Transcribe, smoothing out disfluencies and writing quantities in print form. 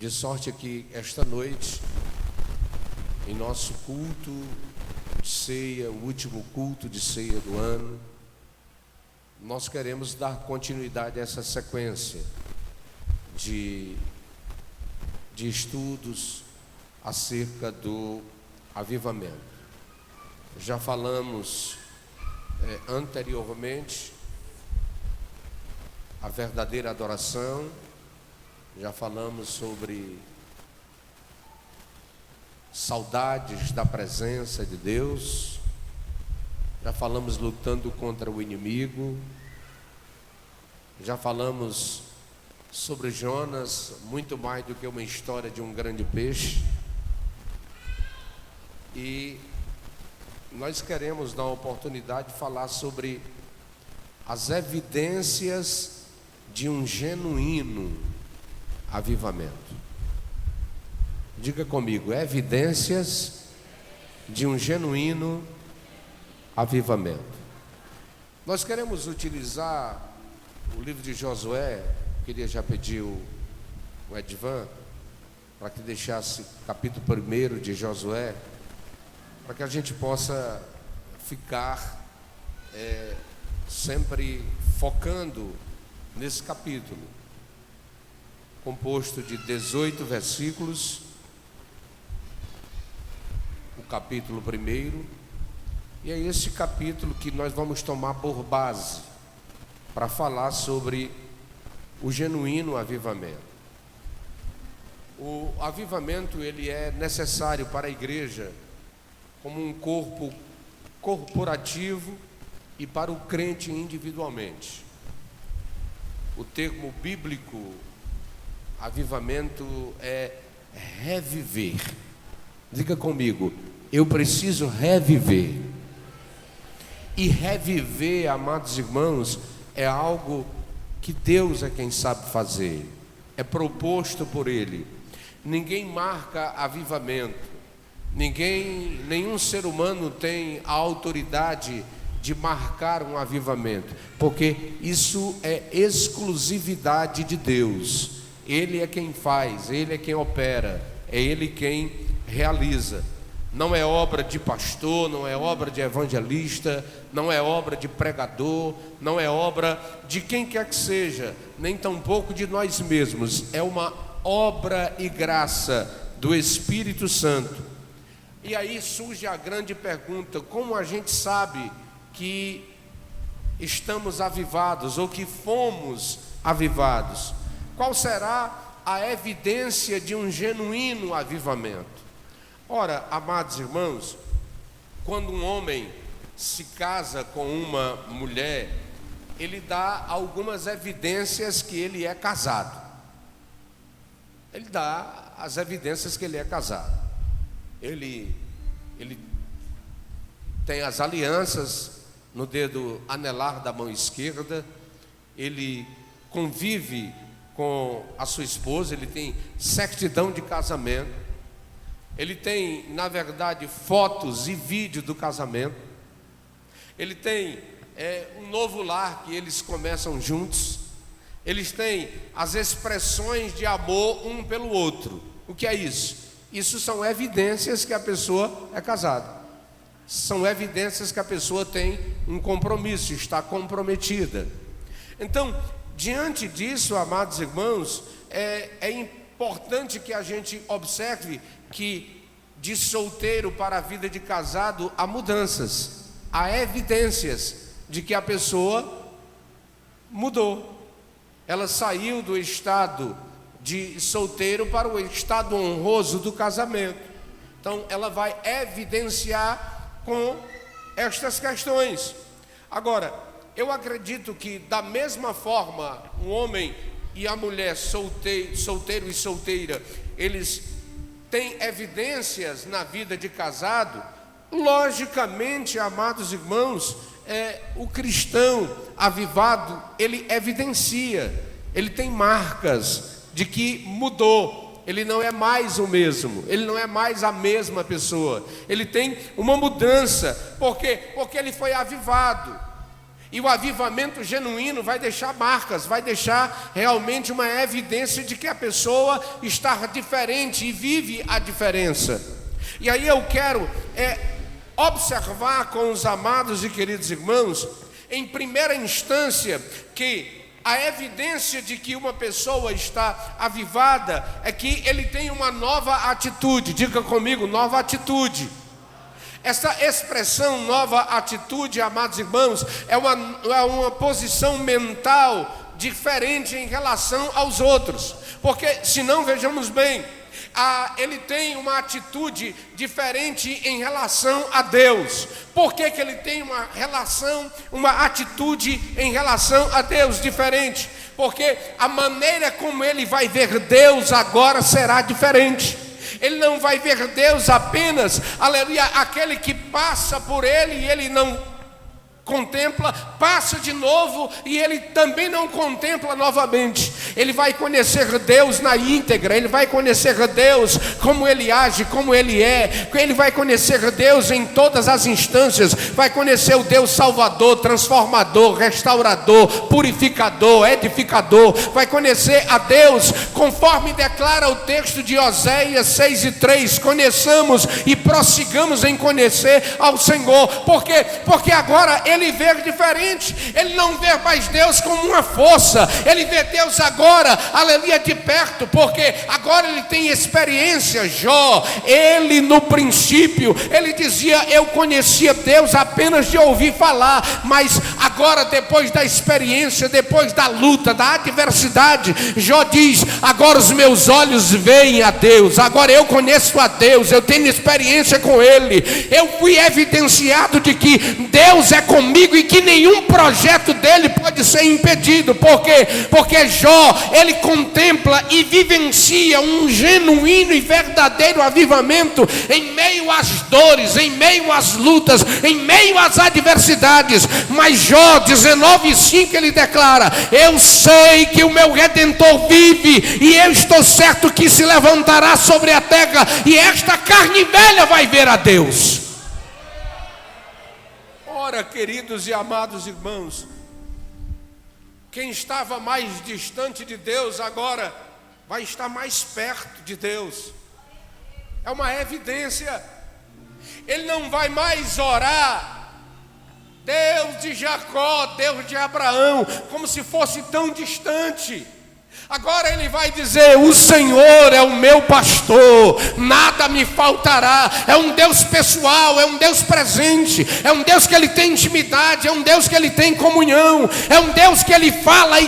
De sorte que esta noite, em nosso culto de ceia, o último culto de ceia do ano, nós queremos dar continuidade a essa sequência de estudos acerca do avivamento. Já falamos anteriormente a verdadeira adoração, já falamos sobre saudades da presença de Deus, já falamos lutando contra o inimigo, já falamos sobre Jonas, muito mais do que uma história de um grande peixe. E nós queremos dar a oportunidade de falar sobre as evidências de um genuíno avivamento. Diga comigo, evidências de um genuíno avivamento. Nós queremos utilizar o livro de Josué. Queria já pedir o Edvan para que deixasse o capítulo 1 de Josué, para que a gente possa ficar sempre focando nesse capítulo, composto de 18 versículos, o capítulo 1, e é esse capítulo que nós vamos tomar por base para falar sobre o genuíno avivamento. O avivamento, ele é necessário para a igreja como um corpo corporativo e para o crente individualmente. O termo bíblico avivamento é reviver. Diga comigo, eu preciso reviver. E reviver, amados irmãos, é algo que Deus é quem sabe fazer, é proposto por Ele. Ninguém marca avivamento, nenhum ser humano tem a autoridade de marcar um avivamento, porque isso é exclusividade de Deus. Ele é quem faz, Ele é quem opera, é Ele quem realiza. Não é obra de pastor, não é obra de evangelista, não é obra de pregador, não é obra de quem quer que seja, nem tampouco de nós mesmos. É uma obra e graça do Espírito Santo. E aí surge a grande pergunta: como a gente sabe que estamos avivados ou que fomos avivados? Qual será a evidência de um genuíno avivamento? Ora, amados irmãos, quando um homem se casa com uma mulher, ele dá algumas evidências que ele é casado. Ele dá as evidências que ele é casado. Ele tem as alianças no dedo anelar da mão esquerda, ele convive com a sua esposa, ele tem certidão de casamento, ele tem, na verdade, fotos e vídeos do casamento, ele tem um novo lar que eles começam juntos, eles têm as expressões de amor um pelo outro. O que é isso? Isso são evidências que a pessoa é casada, são evidências que a pessoa tem um compromisso, está comprometida. Então, diante disso, amados irmãos, é importante que a gente observe que de solteiro para a vida de casado há mudanças, há evidências de que a pessoa mudou. Ela saiu do estado de solteiro para o estado honroso do casamento. Então ela vai evidenciar com estas questões. Agora, eu acredito que da mesma forma um homem e a mulher solteiro e solteira, eles têm evidências na vida de casado. Logicamente, amados irmãos, o cristão avivado, ele evidencia, ele tem marcas de que mudou, ele não é mais o mesmo, ele não é mais a mesma pessoa, ele tem uma mudança. Por quê? Porque ele foi avivado. E o avivamento genuíno vai deixar marcas, vai deixar realmente uma evidência de que a pessoa está diferente e vive a diferença. E aí eu quero observar com os amados e queridos irmãos, em primeira instância, que a evidência de que uma pessoa está avivada é que ele tem uma nova atitude. Diga comigo, nova atitude. Essa expressão nova atitude, amados irmãos, é uma posição mental diferente em relação aos outros. Porque, se não, vejamos bem, ele tem uma atitude diferente em relação a Deus. Por que ele tem uma atitude em relação a Deus diferente? Porque a maneira como ele vai ver Deus agora será diferente. Ele não vai ver Deus apenas, aleluia, aquele que passa por ele e ele não contempla, passa de novo e ele também não contempla novamente. Ele vai conhecer Deus na íntegra, ele vai conhecer Deus como ele age, como ele é. Ele vai conhecer Deus em todas as instâncias, vai conhecer o Deus salvador, transformador, restaurador, purificador, edificador. Vai conhecer a Deus conforme declara o texto de Oséias 6:3. Conheçamos e prossigamos em conhecer ao Senhor. Por quê? Porque agora ele vê diferente. Ele não vê mais Deus como uma força, ele vê Deus agora, aleluia, de perto, porque agora ele tem experiência. Jó, ele no princípio, ele dizia: eu conhecia Deus apenas de ouvir falar, mas agora, depois da experiência, depois da luta, da adversidade, Jó diz: agora os meus olhos veem a Deus, agora eu conheço a Deus, eu tenho experiência com ele, eu fui evidenciado de que Deus é comigo e que nenhum projeto dele pode ser impedido. Por quê? Porque Jó, ele contempla e vivencia um genuíno e verdadeiro avivamento em meio às dores, em meio às lutas, em meio às adversidades. Mas Jó 19:5 ele declara: eu sei que o meu Redentor vive e eu estou certo que se levantará sobre a terra e esta carne velha vai ver a Deus. Ora, queridos e amados irmãos, quem estava mais distante de Deus agora vai estar mais perto de Deus. É uma evidência. Ele não vai mais orar Deus de Jacó, Deus de Abraão, como se fosse tão distante. Agora ele vai dizer: o Senhor é o meu pastor, nada me faltará. É um Deus pessoal, é um Deus presente, é um Deus que ele tem intimidade, é um Deus que ele tem comunhão, é um Deus que ele fala e